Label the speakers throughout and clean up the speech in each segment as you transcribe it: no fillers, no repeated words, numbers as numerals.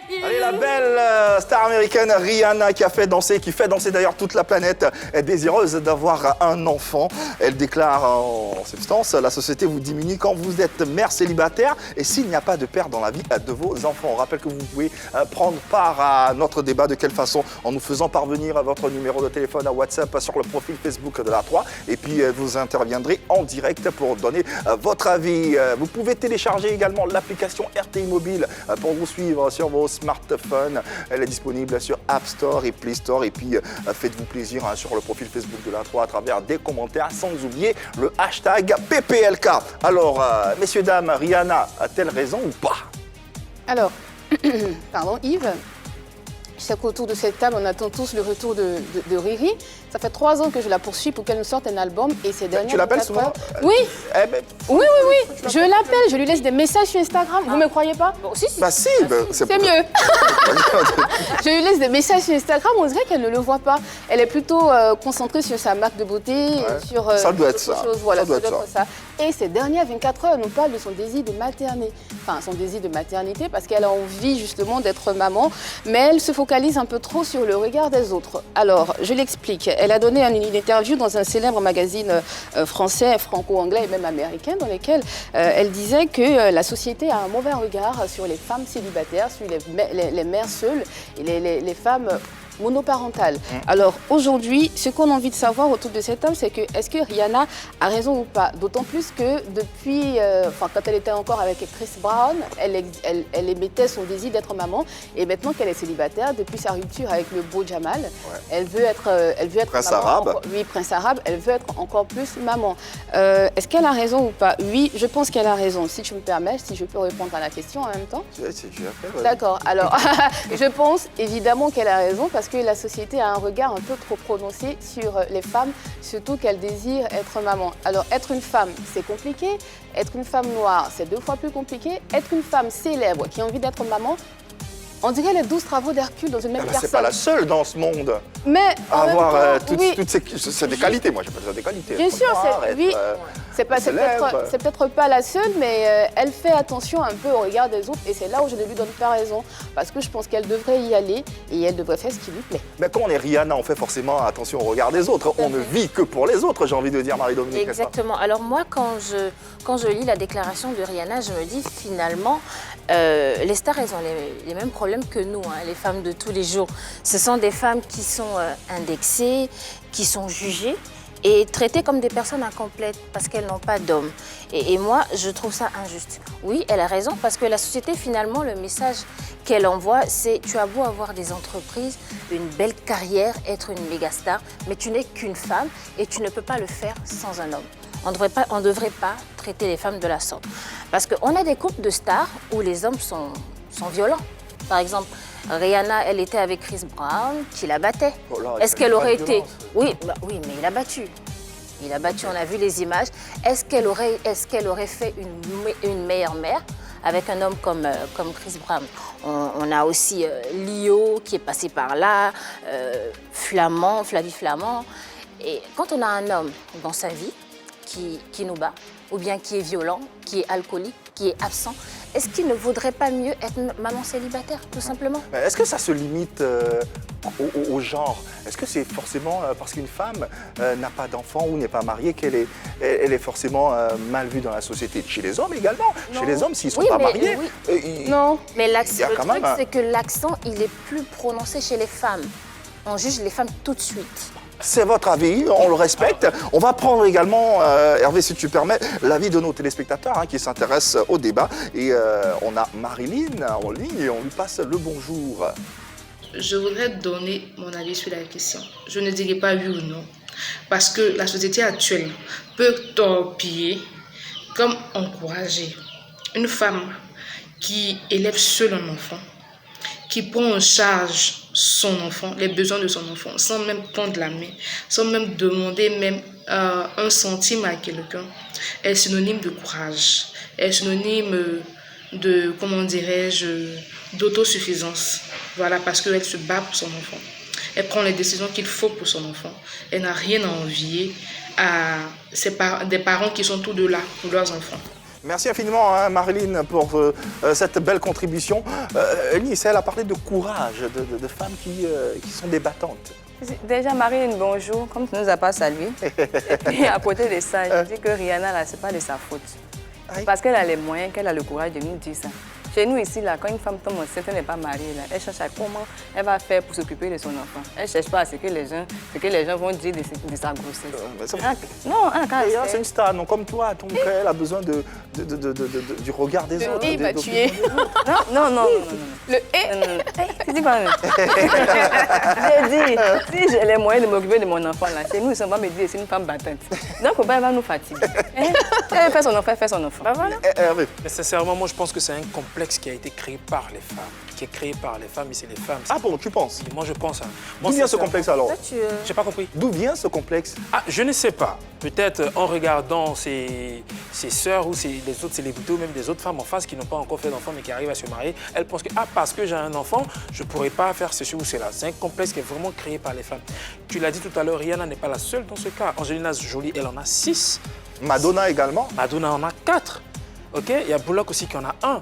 Speaker 1: Allez, la belle star américaine Rihanna qui fait danser d'ailleurs toute la planète, est désireuse d'avoir un enfant. Elle déclare en substance, la société vous diminue quand vous êtes mère célibataire et s'il n'y a pas de père dans la vie de vos enfants. On rappelle que vous pouvez prendre part à notre débat. De quelle façon? En nous faisant parvenir votre numéro de téléphone à WhatsApp sur le profil Facebook de la 3 et puis vous interviendrez en direct pour donner votre avis. Vous pouvez télécharger également l'application RTI Mobile pour vous suivre sur vos smartphones. Elle est disponible sur App Store et Play Store. Et puis, faites-vous plaisir sur le profil Facebook de la 3 à travers des commentaires, sans oublier le hashtag PPLK. Alors, messieurs, dames, Rihanna a-t-elle raison ou pas?
Speaker 2: Alors, pardon, Yves, je sais qu'autour de cette table, on attend tous le retour de Riri. Ça fait 3 ans que je la poursuis pour qu'elle nous sorte un album et ces dernières...
Speaker 1: Tu l'appelles souvent?
Speaker 2: Oui.
Speaker 1: Ben,
Speaker 2: oui. Je l'appelle, je lui laisse des messages sur Instagram. Vous ne me croyez pas?
Speaker 3: Bon, si.
Speaker 1: Bah si,
Speaker 2: c'est mieux. Je lui laisse des messages sur Instagram, on dirait qu'elle ne le voit pas. Elle est plutôt concentrée sur sa marque de beauté, sur
Speaker 1: ça doit être ça.
Speaker 2: Chose. Voilà,
Speaker 1: ça doit être ça.
Speaker 2: Et ces dernières 24 heures, elle nous parle de son désir de materner. Enfin, son désir de maternité parce qu'elle a envie justement d'être maman, mais elle se focalise un peu trop sur le regard des autres. Alors, je l'explique. Elle a donné une interview dans un célèbre magazine français, franco-anglais et même américain, dans lequel elle disait que la société a un mauvais regard sur les femmes célibataires, sur les mères seules et les femmes monoparentale. Alors aujourd'hui, ce qu'on a envie de savoir autour de cet homme, c'est que est-ce que Rihanna a raison ou pas? D'autant plus que depuis, quand elle était encore avec Chris Brown, elle émettait son désir d'être maman. Et maintenant qu'elle est célibataire, depuis sa rupture avec le beau Jamal, elle veut être
Speaker 1: Prince
Speaker 2: maman.
Speaker 1: arabe.
Speaker 2: Oui, prince arabe. Elle veut être encore plus maman. Est-ce qu'elle a raison ou pas? Oui, je pense qu'elle a raison. Si tu me permets, si je peux répondre à la question en même temps. D'accord. Alors, je pense évidemment qu'elle a raison parce que la société a un regard un peu trop prononcé sur les femmes, surtout qu'elles désirent être maman. Alors, être une femme, c'est compliqué. Être une femme noire, c'est 2 fois plus compliqué. Être une femme célèbre qui a envie d'être maman, on dirait les 12 travaux d'Hercule dans une même personne.
Speaker 1: C'est pas la seule dans ce monde
Speaker 2: mais
Speaker 1: à avoir
Speaker 2: toutes
Speaker 1: c'est des qualités. Moi, j'appelle ça des qualités.
Speaker 2: Bien sûr, c'est peut-être pas la seule, mais elle fait attention un peu au regard des autres et c'est là où je ne lui donne pas raison parce que je pense qu'elle devrait y aller et elle devrait faire ce qui lui plaît.
Speaker 1: Mais quand on est Rihanna, on fait forcément attention au regard des autres. On ne vit que pour les autres, j'ai envie de dire, Marie-Dominique.
Speaker 3: Exactement. Alors moi, quand je lis la déclaration de Rihanna, je me dis finalement, les stars, elles ont les mêmes problèmes que nous, les femmes de tous les jours. Ce sont des femmes qui sont indexées, qui sont jugées et traitées comme des personnes incomplètes parce qu'elles n'ont pas d'homme. Et moi, je trouve ça injuste. Oui, elle a raison parce que la société, finalement, le message qu'elle envoie, c'est tu as beau avoir des entreprises, une belle carrière, être une méga star, mais tu n'es qu'une femme et tu ne peux pas le faire sans un homme. On ne devrait pas traiter les femmes de la sorte. Parce qu'on a des couples de stars où les hommes sont violents. Par exemple, Rihanna, elle était avec Chris Brown, qui la battait.
Speaker 1: Oh là,
Speaker 3: est-ce qu'elle aurait été... Oui, oui, mais il a battu. Il a battu, on a vu les images. Est-ce qu'elle aurait fait une meilleure mère avec un homme comme Chris Brown? On a aussi Lio qui est passé par là, Flavie Flamand. Et quand on a un homme dans sa vie qui nous bat, ou bien qui est violent, qui est alcoolique, qui est absent, est-ce qu'il ne vaudrait pas mieux être maman célibataire, tout simplement?
Speaker 1: Est-ce que ça se limite au genre? Est-ce que c'est forcément parce qu'une femme n'a pas d'enfant ou n'est pas mariée qu'elle est forcément mal vue dans la société? Chez les hommes également.
Speaker 2: Non.
Speaker 1: Chez les hommes, s'ils ne sont pas mariés...
Speaker 2: Non.
Speaker 3: Mais le truc, c'est que l'accent, il est plus prononcé chez les femmes. On juge les femmes tout de suite.
Speaker 1: C'est votre avis, on le respecte. On va prendre également, Hervé, si tu permets, l'avis de nos téléspectateurs qui s'intéressent au débat. Et on a Marilyn en ligne et on lui passe le bonjour.
Speaker 4: Je voudrais donner mon avis sur la question. Je ne dirais pas oui ou non. Parce que la société actuelle peut torpiller comme encourager une femme qui élève seule un enfant, qui prend en charge son enfant, les besoins de son enfant, sans même tendre la main, sans même demander même un centime à quelqu'un, est synonyme de courage, est synonyme de, comment dirais-je, d'autosuffisance. Voilà, parce qu'elle se bat pour son enfant. Elle prend les décisions qu'il faut pour son enfant. Elle n'a rien à envier à des parents qui sont tout de là pour leurs enfants.
Speaker 1: Merci infiniment, hein, Marilyn, pour cette belle contribution. Nice, elle a parlé de courage, de femmes qui sont débattantes.
Speaker 5: Déjà, Marilyn, bonjour. Comme tu ne nous as pas salué. Et à côté de ça, je dis que Rihanna, là, ce n'est pas de sa faute.
Speaker 1: Aïe.
Speaker 5: Parce qu'elle a les moyens, qu'elle a le courage de nous dire ça. Chez nous ici, là, quand une femme tombe enceinte, elle n'est pas mariée, là, elle cherche à comment elle va faire pour s'occuper de son enfant. Elle ne cherche pas à ce que les gens vont dire de sa grossesse. Non,
Speaker 1: Rihanna, c'est une star, non comme toi, donc elle a besoin du regard des autres.
Speaker 2: Et il va tuer.
Speaker 5: Non.
Speaker 2: Le et.
Speaker 5: Tu dis quoi même? J'ai dit, si j'ai les moyens de m'occuper de mon enfant, là, chez nous, on va me dire c'est une femme battante. Donc, elle va nous fatiguer. Elle fait son enfant, elle fait son enfant. Voilà.
Speaker 6: Mais sincèrement, moi je pense que c'est un complexe qui a été créé par les femmes. Qui est créé par les femmes et c'est les femmes.
Speaker 1: Ah bon, tu penses?
Speaker 6: Moi je pense.
Speaker 1: D'où vient ce complexe alors?
Speaker 6: J'ai pas compris.
Speaker 1: D'où vient ce complexe?
Speaker 6: Ah, je ne sais pas. Peut-être en regardant ses sœurs ou les autres célébrités ou même des autres femmes en face qui n'ont pas encore fait d'enfant mais qui arrivent à se marier, elles pensent que parce que j'ai un enfant, je ne pourrais pas faire ceci ou cela. C'est un complexe qui est vraiment créé par les femmes. Tu l'as dit tout à l'heure, Rihanna n'est pas la seule dans ce cas. Angelina Jolie, elle en a 6.
Speaker 1: Madonna également?
Speaker 6: Madonna en a 4. Ok, il y a Bullock aussi qui en a 1.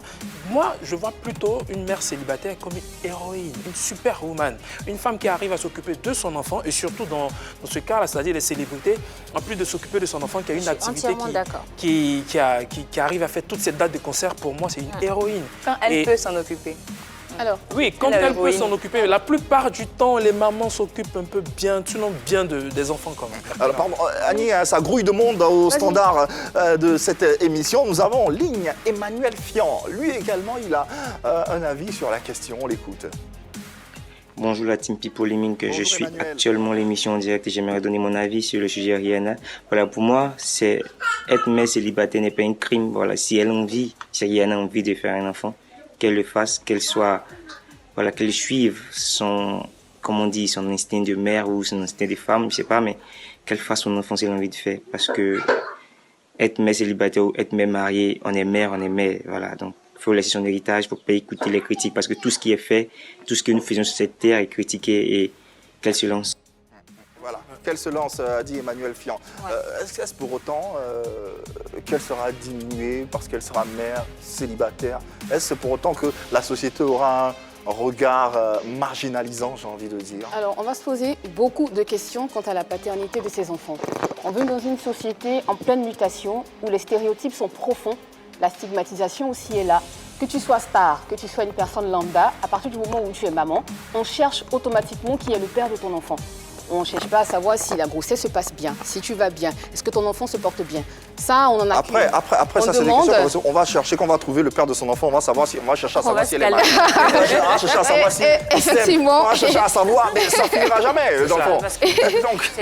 Speaker 6: Moi, je vois plutôt une mère célibataire comme une héroïne, une superwoman. Une femme qui arrive à s'occuper de son enfant et surtout dans ce cas-là, c'est-à-dire les célébrités, en plus de s'occuper de son enfant, qui a une activité qui arrive à faire toutes ces dates de concert, pour moi, c'est une héroïne.
Speaker 5: Quand elle peut s'en occuper.
Speaker 2: Alors,
Speaker 6: oui, quand elle peut s'en occuper, la plupart du temps, les mamans s'occupent un peu bien, sinon bien des enfants quand même.
Speaker 1: Alors, pardon, Annie, ça grouille de monde au standard de cette émission. Nous avons en ligne Emmanuel Fian. Lui également, il a un avis sur la question. On l'écoute.
Speaker 7: Bonjour la team People Liming, je suis
Speaker 1: Emmanuel.
Speaker 7: actuellement l'émission en direct et j'aimerais donner mon avis sur le sujet Rihanna. Voilà, pour moi, être mère célibataire n'est pas un crime. Voilà, si Rihanna a envie de faire un enfant, qu'elle le fasse, qu'elle suive comme on dit, son instinct de mère ou son instinct de femme, je sais pas, mais qu'elle fasse son enfant si elle a envie de faire. Parce que être mère célibataire ou être mère mariée, on est mère, voilà. Donc, il faut laisser son héritage, il ne faut pas écouter les critiques parce que tout ce qui est fait, tout ce que nous faisons sur cette terre est critiqué et qu'elle se lance.
Speaker 1: Voilà, qu'elle se lance, a dit Emmanuel Fian. Est-ce pour autant qu'elle sera diminuée parce qu'elle sera mère célibataire? Est-ce pour autant que la société aura un regard marginalisant, j'ai envie de dire?
Speaker 2: Alors, on va se poser beaucoup de questions quant à la paternité de ces enfants. On vit dans une société en pleine mutation où les stéréotypes sont profonds, la stigmatisation aussi est là. Que tu sois star, que tu sois une personne lambda, à partir du moment où tu es maman, on cherche automatiquement qui est le père de ton enfant. On ne cherche pas à savoir si la grossesse se passe bien, si tu vas bien, est-ce que ton enfant se porte bien. Ça, on en a
Speaker 1: Après, ça, c'est des questions. On va chercher, qu'on va trouver le père de son enfant, on va chercher à savoir si elle est malade. On va chercher à savoir si
Speaker 2: effectivement.
Speaker 1: On va chercher à savoir, mais ça finira jamais, dans le fond.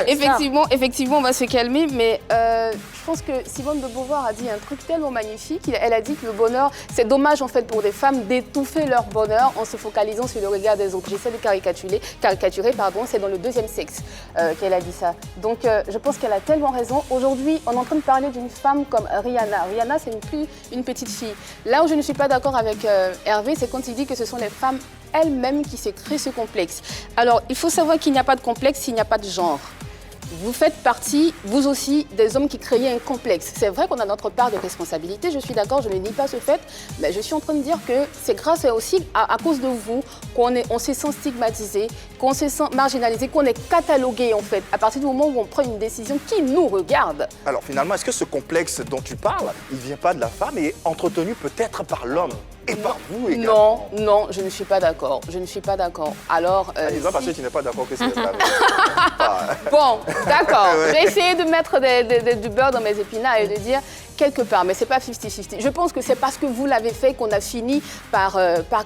Speaker 2: Effectivement, on va se calmer, mais je pense que Simone de Beauvoir a dit un truc tellement magnifique. Elle a dit que le bonheur, c'est dommage en fait pour des femmes d'étouffer leur bonheur en se focalisant sur le regard des autres. J'essaie de caricaturer, c'est dans le deuxième sexe qu'elle a dit ça. Donc je pense qu'elle a tellement raison. Aujourd'hui, on est en train de parler d'une femme comme Rihanna. Rihanna, c'est une petite fille. Là où je ne suis pas d'accord avec Hervé, c'est quand il dit que ce sont les femmes elles-mêmes qui se créent ce complexe. Alors, il faut savoir qu'il n'y a pas de complexe s'il n'y a pas de genre. Vous faites partie, vous aussi, des hommes qui créaient un complexe. C'est vrai qu'on a notre part de responsabilité, je suis d'accord, je ne nie pas ce fait, mais je suis en train de dire que c'est grâce aussi à cause de vous qu'on se sent stigmatisé, qu'on se sent marginalisé, qu'on est catalogué en fait, à partir du moment où on prend une décision qui nous regarde.
Speaker 1: Alors finalement, est-ce que ce complexe dont tu parles, il ne vient pas de la femme et est entretenu peut-être par l'homme et par vous également?
Speaker 2: Non, je ne suis pas d'accord. Je ne suis pas d'accord. Alors,
Speaker 1: parce que tu n'es pas d'accord que c'est la femme.
Speaker 2: Bon, d'accord. J'ai essayé de mettre du beurre dans mes épinards et de dire quelque part, mais c'est pas 50-50. Je pense que c'est parce que vous l'avez fait qu'on a fini par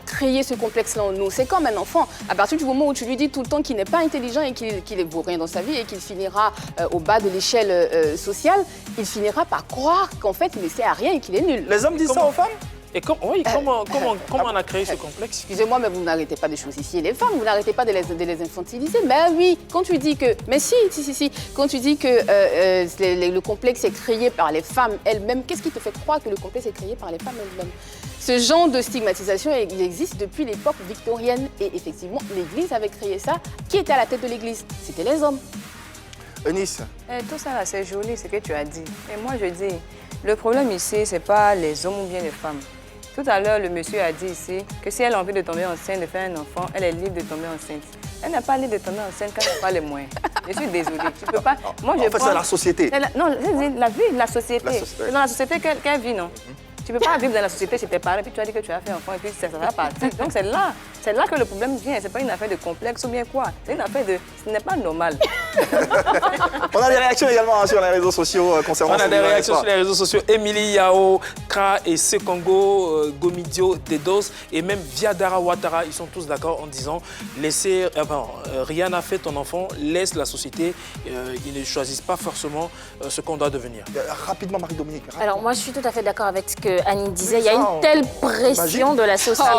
Speaker 2: créer ce complexe-là en nous. C'est comme un enfant. À partir du moment où tu lui dis tout le temps qu'il n'est pas intelligent et qu'il ne vaut rien dans sa vie et qu'il finira au bas de l'échelle sociale, il finira par croire qu'en fait, il ne sait à rien et qu'il est nul.
Speaker 1: Les hommes disent ça aux femmes?
Speaker 6: Et comment on a créé ce complexe?
Speaker 2: Excusez-moi, mais vous n'arrêtez pas de chosifier les femmes, vous n'arrêtez pas de les infantiliser. Mais oui, quand tu dis que... Mais si. Quand tu dis que le complexe est créé par les femmes elles-mêmes, qu'est-ce qui te fait croire que le complexe est créé par les femmes elles-mêmes? Ce genre de stigmatisation, il existe depuis l'époque victorienne. Et effectivement, l'Église avait créé ça. Qui était à la tête de l'Église? C'était les hommes.
Speaker 1: Eunice.
Speaker 5: Tout ça, c'est joli ce que tu as dit. Et moi, je dis... Le problème ici, ce n'est pas les hommes ou bien les femmes. Tout à l'heure, le monsieur a dit ici que si elle a envie de tomber enceinte, de faire un enfant, elle est libre de tomber enceinte. Elle n'a pas libre de tomber enceinte quand elle n'a pas les moyens. Je suis désolée. Tu peux pas. Moi,
Speaker 1: En fait, c'est la société.
Speaker 5: Non, la vie, la société. C'est dans la société qu'elle vit, non? Tu ne peux pas vivre dans la société chez tes parents, puis tu as dit que tu as fait enfant, et puis ça va partir. Donc c'est là que le problème vient. Ce n'est pas une affaire de complexe ou bien quoi. C'est une affaire de... Ce n'est pas normal.
Speaker 1: On a des réactions également sur les réseaux sociaux concernant
Speaker 6: On a des réactions sur les réseaux sociaux. Emily Yao, Kra et Sekongo, Gomidio, Dedos et même Viadara Ouattara, ils sont tous d'accord en disant laissez, Rihanna fait ton enfant, laisse la société, ils ne choisissent pas forcément ce qu'on doit devenir.
Speaker 1: Rapidement, Marie-Dominique.
Speaker 3: Alors moi je suis tout à fait d'accord avec ce que Annie disait. Il y a une telle pression de la société.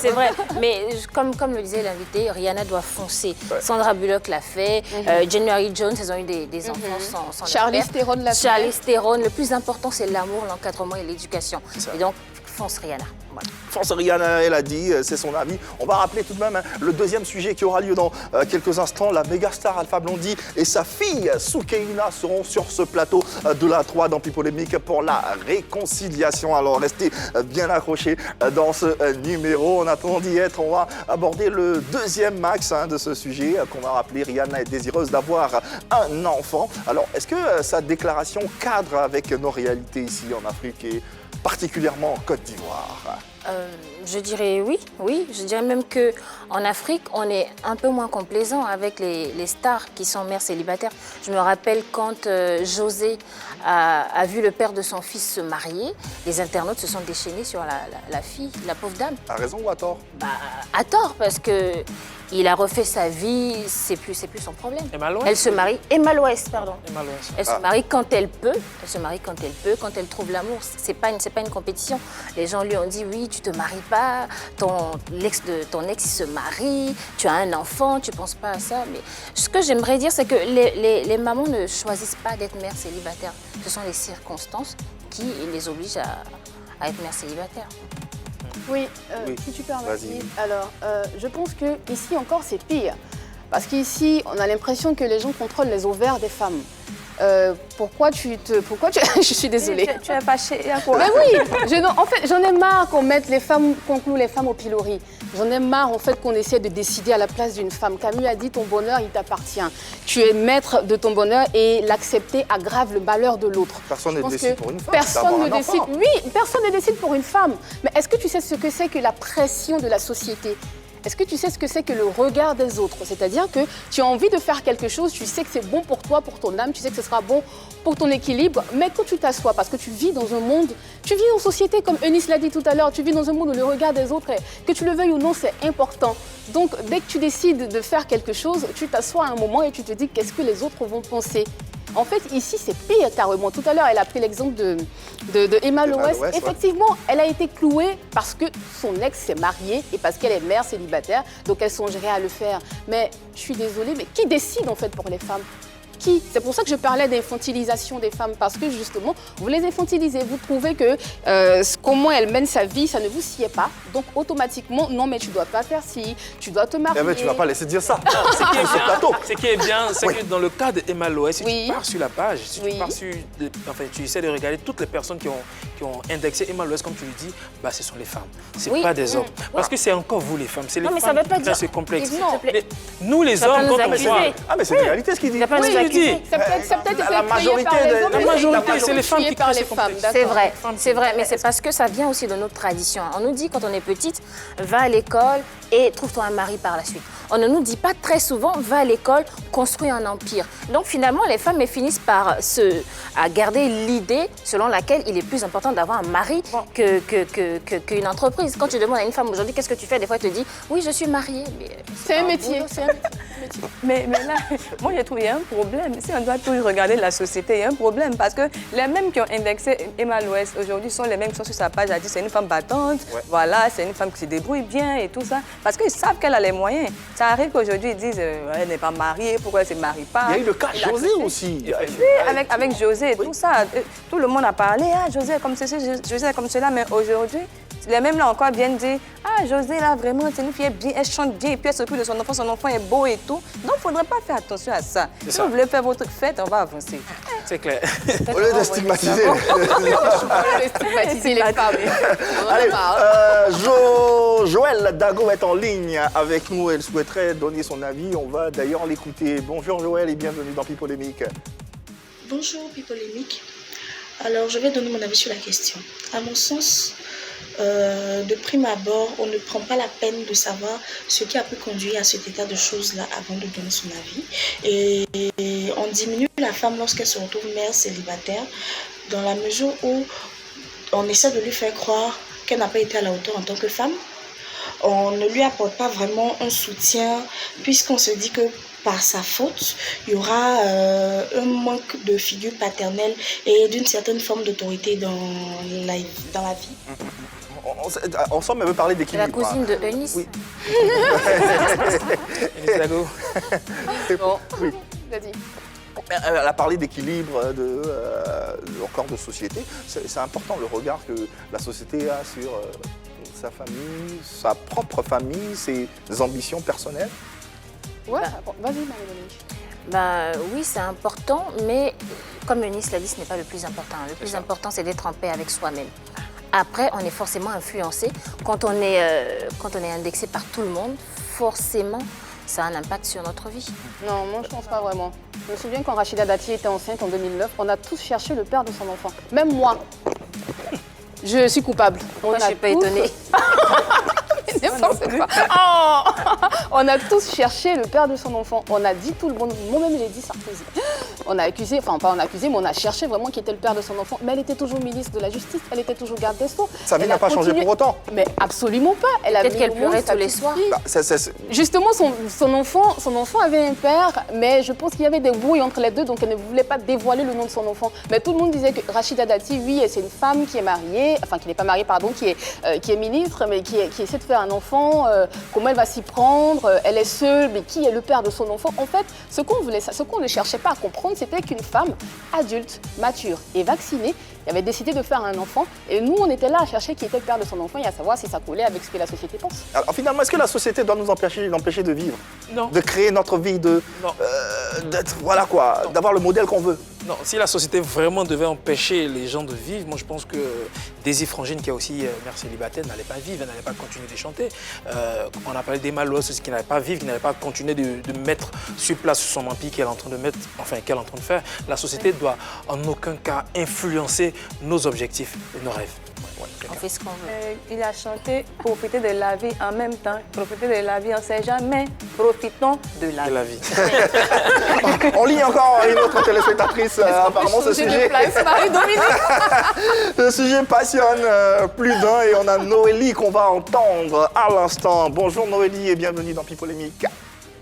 Speaker 3: C'est vrai. Mais comme le disait l'invité, Rihanna doit foncer.
Speaker 1: Ouais.
Speaker 3: Sandra Bullock l'a fait. January Jones, ils ont eu des enfants sans
Speaker 2: Charlize Theron l'a fait.
Speaker 3: Charlize Theron. Le plus important, c'est l'amour, l'encadrement et l'éducation. Et donc, fonce Rihanna. Voilà.
Speaker 1: France Rihanna, elle a dit, c'est son avis. On va rappeler tout de même le deuxième sujet qui aura lieu dans quelques instants. La méga star Alpha Blondy et sa fille Soukeina seront sur ce plateau de la 3 dans Pipolémique pour la réconciliation. Alors restez bien accrochés dans ce numéro. En attendant d'y être, on va aborder le deuxième max de ce sujet qu'on va rappeler. Rihanna est désireuse d'avoir un enfant. Alors est-ce que sa déclaration cadre avec nos réalités ici en Afrique et particulièrement en Côte d'Ivoire?
Speaker 3: Je dirais oui. Je dirais même qu'en Afrique, on est un peu moins complaisant avec les stars qui sont mères célibataires. Je me rappelle quand José a vu le père de son fils se marier, les internautes se sont déchaînés sur la fille, la pauvre dame.
Speaker 1: À raison ou à tort?
Speaker 3: À tort, parce que il a refait sa vie, c'est plus son problème.
Speaker 6: Emma Loès.
Speaker 3: Elle se marie, Emma Loès, pardon.
Speaker 6: Emma Loès.
Speaker 3: Elle se marie quand elle peut, quand elle trouve l'amour. C'est pas une compétition. Les gens lui ont dit oui, tu te maries pas, ton ex il se marie, tu as un enfant, tu penses pas à ça. Mais ce que j'aimerais dire, c'est que les mamans ne choisissent pas d'être mères célibataires. Ce sont les circonstances qui les obligent à être mères célibataires.
Speaker 2: Oui,
Speaker 1: Oui,
Speaker 2: si tu permets.
Speaker 1: vas-y.
Speaker 2: Alors, je pense qu'ici encore, c'est pire. Parce qu'ici, on a l'impression que les gens contrôlent les ovaires des femmes. Pourquoi tu... Je suis désolée.
Speaker 5: Tu es fâchée, il y a quoi?
Speaker 2: Mais oui, en fait, j'en ai marre qu'on cloue les femmes au pilori. J'en ai marre en fait qu'on essaie de décider à la place d'une femme. Camus a dit ton bonheur, il t'appartient. Tu es maître de ton bonheur et l'accepter aggrave le malheur de l'autre.
Speaker 1: Personne ne décide pour une femme.
Speaker 2: Personne ne décide. Oui, personne ne décide pour une femme. Mais est-ce que tu sais ce que c'est que la pression de la société? Est-ce que tu sais ce que c'est que le regard des autres? C'est-à-dire que tu as envie de faire quelque chose, tu sais que c'est bon pour toi, pour ton âme, tu sais que ce sera bon pour ton équilibre, mais quand tu t'assois, parce que tu vis dans un monde, tu vis en société, comme Eunice l'a dit tout à l'heure, tu vis dans un monde où le regard des autres, que tu le veuilles ou non, c'est important. Donc, dès que tu décides de faire quelque chose, tu t'assois à un moment et tu te dis qu'est-ce que les autres vont penser. En fait, ici, c'est pire carrément. Tout à l'heure, elle a pris l'exemple de Emma Loès. Effectivement, elle a été clouée parce que son ex s'est marié et parce qu'elle est mère célibataire, donc elle songerait à le faire. Mais je suis désolée, mais qui décide en fait pour les femmes? Qui? C'est pour ça que je parlais d'infantilisation des femmes, parce que justement, vous les infantilisez, vous trouvez que comment elle mène sa vie, ça ne vous sied pas. Donc automatiquement, non mais tu dois pas faire ci, tu dois te marier.
Speaker 1: Eh ben, tu vas pas laisser dire ça.
Speaker 6: Ce qui est bien, c'est que dans le cas d'Emma Loès, si
Speaker 2: Oui.
Speaker 6: tu pars sur la page, si
Speaker 2: Oui.
Speaker 6: tu pars sur, tu essaies de regarder toutes les personnes qui ont indexé Emma Loès, comme tu le dis, bah, ce sont les femmes. C'est
Speaker 3: Oui.
Speaker 6: pas des hommes. Parce que c'est encore vous les femmes, c'est les
Speaker 3: Non, mais ça
Speaker 6: femmes
Speaker 3: veut pas
Speaker 6: qui créent
Speaker 3: dire-
Speaker 6: ce complexe.
Speaker 3: S'il te plaît.
Speaker 6: Mais nous les
Speaker 3: Ça va
Speaker 6: hommes,
Speaker 3: nous
Speaker 6: quand on
Speaker 3: accuser.
Speaker 6: voit...
Speaker 1: Ah, mais c'est une réalité ce qu'il dit.
Speaker 3: Ça peut
Speaker 6: Oui,
Speaker 3: nous
Speaker 6: je
Speaker 3: accuser.
Speaker 6: dis.
Speaker 2: C'est peut-être été
Speaker 1: La
Speaker 2: créé
Speaker 1: majorité
Speaker 2: par les
Speaker 1: de-
Speaker 2: hommes,
Speaker 1: la
Speaker 2: mais
Speaker 6: majorité,
Speaker 2: c'est
Speaker 6: c'est les femmes qui
Speaker 2: par
Speaker 6: créent
Speaker 2: les
Speaker 6: ce
Speaker 2: femmes.
Speaker 6: complexe.
Speaker 3: C'est
Speaker 2: d'accord.
Speaker 3: vrai, c'est vrai, mais c'est parce que ça vient aussi de notre tradition. On nous dit quand on est petite, va à l'école et trouve-toi un mari par la suite. On ne nous dit pas très souvent, va à l'école, construis un empire. Donc finalement, les femmes elles finissent par à garder l'idée selon laquelle il est plus important d'avoir un mari qu'une entreprise. Quand tu demandes à une femme aujourd'hui, qu'est-ce que tu fais? Des fois, elle te dit, oui, je suis mariée. Mais
Speaker 2: C'est un
Speaker 3: pas
Speaker 2: métier.
Speaker 3: boulot,
Speaker 2: C'est un métier.
Speaker 5: Mais là, moi, je trouve qu'il y a un problème. Si on doit toujours regarder la société, il y a un problème. Parce que les mêmes qui ont indexé Emma Loès aujourd'hui sont les mêmes qui sont sur sa page. Elle dit c'est une femme battante, voilà, c'est une femme qui se débrouille bien et tout ça. Parce qu'ils savent qu'elle a les moyens. Ça arrive qu'aujourd'hui, ils disent elle n'est pas mariée, pourquoi elle ne se marie pas?
Speaker 1: Il y a eu le cas José aussi.
Speaker 5: Oui, avec José, tout ça. Tout le monde a parlé, ah, José est comme ceci, José est comme cela, mais aujourd'hui, les mêmes là encore viennent dire, ah, ah, José, là, vraiment, c'est une fille bien, elle chante bien, et puis elle s'occupe de son enfant est beau et tout. Donc, il ne faudrait pas faire attention à ça. Si vous voulez faire votre fête, on va avancer.
Speaker 6: C'est clair.
Speaker 1: Au lieu de stigmatiser.
Speaker 2: Stigmatiser les femmes.
Speaker 1: Allez, Joël Dago est en ligne avec nous. Elle souhaiterait donner son avis. On va d'ailleurs l'écouter. Bonjour Joël et bienvenue dans Pipolémique.
Speaker 8: Bonjour Pipolémique. Alors, je vais donner mon avis sur la question. À mon sens, de prime abord, on ne prend pas la peine de savoir ce qui a pu conduire à cet état de choses-là avant de donner son avis. Et on diminue la femme lorsqu'elle se retrouve mère célibataire, dans la mesure où on essaie de lui faire croire qu'elle n'a pas été à la hauteur en tant que femme. On ne lui apporte pas vraiment un soutien, puisqu'on se dit que par sa faute, il y aura un manque de figure paternelle et d'une certaine forme d'autorité dans la vie.
Speaker 1: Ensemble, elle veut parler d'équilibre.
Speaker 3: La cousine de Eunice.
Speaker 1: Oui.
Speaker 6: Eunice Dago.
Speaker 2: Bon,
Speaker 1: Oui.
Speaker 2: vas-y.
Speaker 1: Elle a parlé d'équilibre de leur corps de société. C'est important le regard que la société a sur sa famille, sa propre famille, ses ambitions personnelles.
Speaker 2: Ouais, vas-y, Marie-Dominique.
Speaker 3: Oui, c'est important, mais comme Eunice l'a dit, ce n'est pas le plus important. Le plus important, c'est d'être en paix avec soi-même. Après, on est forcément influencé. Quand on est indexé par tout le monde, forcément, ça a un impact sur notre vie.
Speaker 2: Non, moi je pense pas vraiment. Je me souviens quand Rachida Dati était enceinte en 2009, on a tous cherché le père de son enfant. Même moi. Je suis coupable.
Speaker 3: Moi, je ne suis pas étonnée.
Speaker 2: N'importe quoi. Oh, on a tous cherché le père de son enfant. On a dit tout le monde, moi-même j'ai dit Sarkozy. On a accusé, enfin pas on a accusé, mais on a cherché vraiment qui était le père de son enfant. Mais elle était toujours ministre de la Justice, elle était toujours garde des Sceaux.
Speaker 1: Sa vie n'a pas changé pour autant.
Speaker 2: Mais absolument pas. Elle a
Speaker 3: Peut-être qu'elle pleurait tous les soirs.
Speaker 2: Justement, son enfant avait un père, mais je pense qu'il y avait des brouilles entre les deux, donc elle ne voulait pas dévoiler le nom de son enfant. Mais tout le monde disait que Rachida Dati, oui, c'est une femme qui est mariée, enfin qui n'est pas mariée, pardon, qui est ministre, mais qui essaie de faire un enfant, comment elle va s'y prendre, elle est seule, mais qui est le père de son enfant? En fait, ce qu'on ne cherchait pas à comprendre, c'était qu'une femme adulte, mature et vaccinée avait décidé de faire un enfant, et nous, on était là à chercher qui était le père de son enfant et à savoir si ça collait avec ce que la société pense.
Speaker 1: Alors finalement, est-ce que la société doit nous empêcher de vivre?
Speaker 6: Non.
Speaker 1: De créer notre vie, d'être, voilà quoi, d'avoir le modèle qu'on veut?
Speaker 6: Non, si la société vraiment devait empêcher les gens de vivre, moi je pense que Daisy Frangine, qui est aussi mère célibataire, n'allait pas vivre, elle n'allait pas continuer de chanter. On a parlé d'Emma Loos aussi, qui n'allait pas vivre, qui n'allait pas continuer de mettre sur place son empire qu'elle est en train de mettre, enfin qu'elle est en train de faire. La société doit en aucun cas influencer nos objectifs et nos rêves.
Speaker 3: On fait ce qu'on veut.
Speaker 5: Il a chanté « Profiter de la vie en même temps. Profiter de la vie, on ne sait jamais. Profitons de la vie. »
Speaker 1: On lit encore une autre téléspectatrice. Apparemment, ce sujet... Ce sujet passionne plus d'un et on a Noélie qu'on va entendre à l'instant. Bonjour Noélie et bienvenue dans Pipolémique.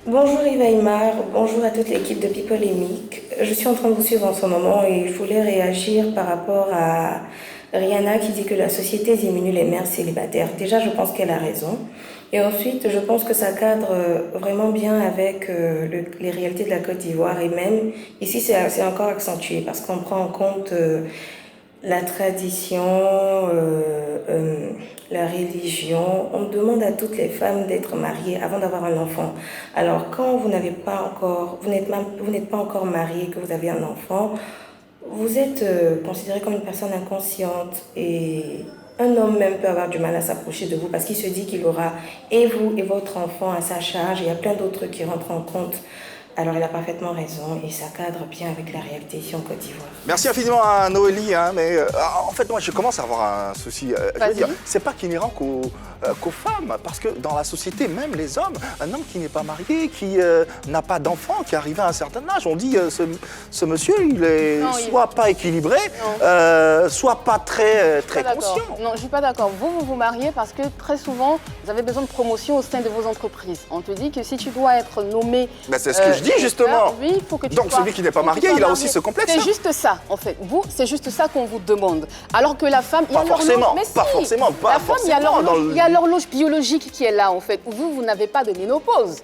Speaker 9: Bonjour Eva Aymar, bonjour à toute l'équipe de Pipolémique. Je suis en train de vous suivre en ce moment et je voulais réagir par rapport à Rihanna qui dit que la société diminue les mères célibataires. Déjà, je pense qu'elle a raison. Et ensuite, je pense que ça cadre vraiment bien avec les réalités de la Côte d'Ivoire. Et même ici, c'est encore accentué parce qu'on prend en compte la tradition, la religion. On demande à toutes les femmes d'être mariées avant d'avoir un enfant. Alors, quand vous n'êtes pas encore marié, que vous avez un enfant, vous êtes considéré comme une personne inconsciente et un homme même peut avoir du mal à s'approcher de vous parce qu'il se dit qu'il aura et vous et votre enfant à sa charge. Il y a plein d'autres trucs qui rentrent en compte. Alors, il a parfaitement raison et ça cadre bien avec la réalité ici en Côte d'Ivoire.
Speaker 1: Merci infiniment à Noélie, mais en fait, moi, je commence à avoir un souci. Je veux dire, c'est pas inhérent qu'aux femmes, parce que dans la société, même les hommes, un homme qui n'est pas marié, qui n'a pas d'enfant, qui est arrivé à un certain âge, on dit ce monsieur, il est soit pas équilibré, soit pas très conscient.
Speaker 2: Non, je suis pas d'accord. Vous vous mariez parce que très souvent, vous avez besoin de promotion au sein de vos entreprises. On te dit que si tu dois être nommé...
Speaker 1: Ben, c'est ce que je dis justement.
Speaker 2: Oui, il faut que tu
Speaker 1: donc celui qui n'est pas marié, il a aussi ce complexe.
Speaker 2: C'est juste ça, en fait. Vous, c'est juste ça qu'on vous demande. Alors que la femme, il y a
Speaker 1: l'horloge. Pas forcément.
Speaker 2: Il y a l'horloge biologique qui est là, en fait. Vous n'avez pas de ménopause.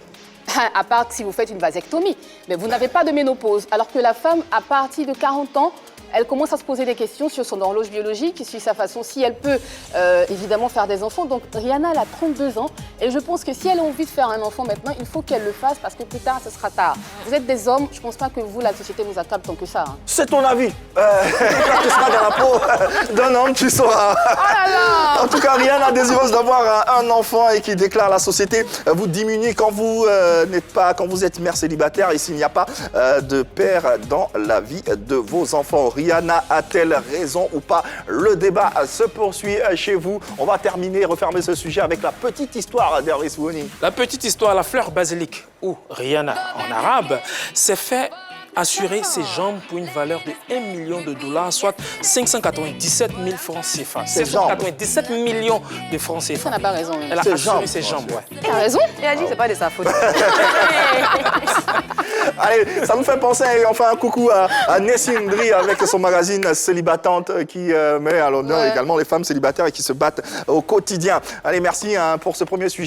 Speaker 2: À part si vous faites une vasectomie. Mais vous n'avez pas de ménopause. Alors que la femme, à partir de 40 ans, elle commence à se poser des questions sur son horloge biologique, sur sa façon, si elle peut évidemment faire des enfants. Donc Rihanna, elle a 32 ans et je pense que si elle a envie de faire un enfant maintenant, il faut qu'elle le fasse parce que plus tard, ce sera tard. Vous êtes des hommes, je ne pense pas que vous, la société, vous accable tant que ça. Hein.
Speaker 1: C'est ton avis. Quand tu seras dans la peau d'un homme, tu sauras. En tout cas, Rihanna désireuse d'avoir un enfant et qui déclare à la société vous diminuez quand vous quand vous êtes mère célibataire et s'il n'y a pas de père dans la vie de vos enfants. Rihanna a-t-elle raison ou pas? Le débat se poursuit chez vous. On va terminer et refermer ce sujet avec la petite histoire d'Harris Wooni.
Speaker 6: La petite histoire, la fleur basilic, ou Rihanna en arabe, s'est fait assurer ses jambes pour une valeur de 1 million de dollars, soit 597 000 francs CFA. 597 millions de francs CFA.
Speaker 2: Ça n'a pas raison.
Speaker 6: Elle a assuré ses jambes, ouais.
Speaker 2: Elle a raison.
Speaker 5: Et elle dit que ce n'est pas de sa faute.
Speaker 1: Allez, ça nous fait penser, enfin un coucou à Nessim Dri avec son magazine Célibatante qui met à l'honneur également les femmes célibataires et qui se battent au quotidien. Allez, merci pour ce premier sujet.